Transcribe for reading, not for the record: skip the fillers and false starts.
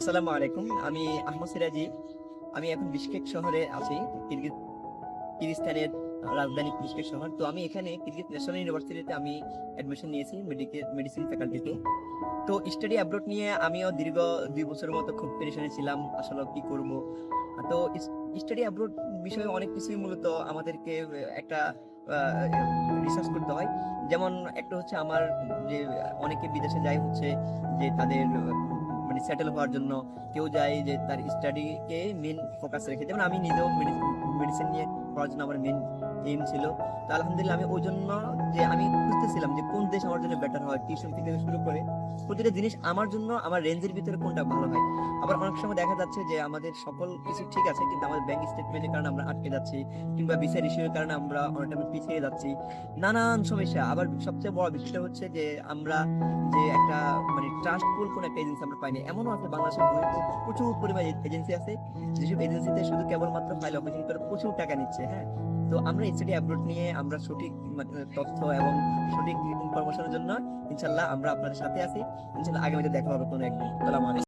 আসসালামু আলাইকুম। আমি আহমদ সিরাজি। আমি এখন বিশকেক শহরে আছি, কিরগিজস্তানের রাজধানী বিশকেক শহর। তো আমি এখানে কিরগিজ ন্যাশনাল ইউনিভার্সিটিতে আমি অ্যাডমিশন নিয়েছি মেডিসিন ফ্যাকাল্টিতে। তো স্টাডি অ্যাব্রোড নিয়ে আমিও দীর্ঘ 2 বছরের মতো খুব পেরেশানি ছিলাম, আসলে কি করব। তো স্টাডি অ্যাব্রোড বিষয়ে অনেক কিছুই মূলত আমাদেরকে একটা রিসার্চ করতে হয়। যেমন একটা হচ্ছে আমার যে অনেকে বিদেশে যায় হচ্ছে যে তাদের মানে সেটেল হওয়ার জন্য, কেউ যায় যে তার স্টাডিকে মেন ফোকাস রেখে। যেমন আমি নিজেও মেডিসিন নিয়ে পড়ার জন্য আমার মেন এইম ছিল। তো আলহামদুলিল্লাহ আমি ওই জন্য যে আমি খুঁজতেছিলাম যে কোন দেশ আমার জন্য বেটার হয়, টিউশন থেকে শুরু করে প্রতিটা জিনিস আমার জন্য আমার রেঞ্জের ভিতরে কোনটা ভালো হয়। আবার অনেক সময় দেখা যাচ্ছে যে আমাদের সকল কিছু ঠিক আছে, কিন্তু আমাদের ব্যাংক স্টেটমেন্টের কারণে আমরা আটকে যাচ্ছি, কিংবা ভিসার ইস্যুর কারণে আমরা অনেক টাইম পিছিয়ে যাচ্ছি, নানান সমস্যা। আবার সবচেয়ে বড় বিষয়টা হচ্ছে যে আমরা যে একটা মানে ট্রাস্টফুল কোন একটা এজেন্সি আমরা পাইনি। এমনও আছে বাংলাদেশের প্রচুর পরিমাণে এজেন্সি আছে, যেসব এজেন্সিতে শুধু কেবলমাত্র ফাইল অপারেশন করে প্রচুর টাকা নিচ্ছে। হ্যাঁ, তো আমরা স্টাডি অ্যাব্রোড নিয়ে আমরা সঠিক তথ্য এবং সঠিক ইনফরমেশনের জন্য ইনশাল্লাহ আমরা আপনাদের সাথে আছি। ইনশাল্লাহ আগামীতে দেখা হবে কোনো একদিন। আসসালামু আলাইকুম।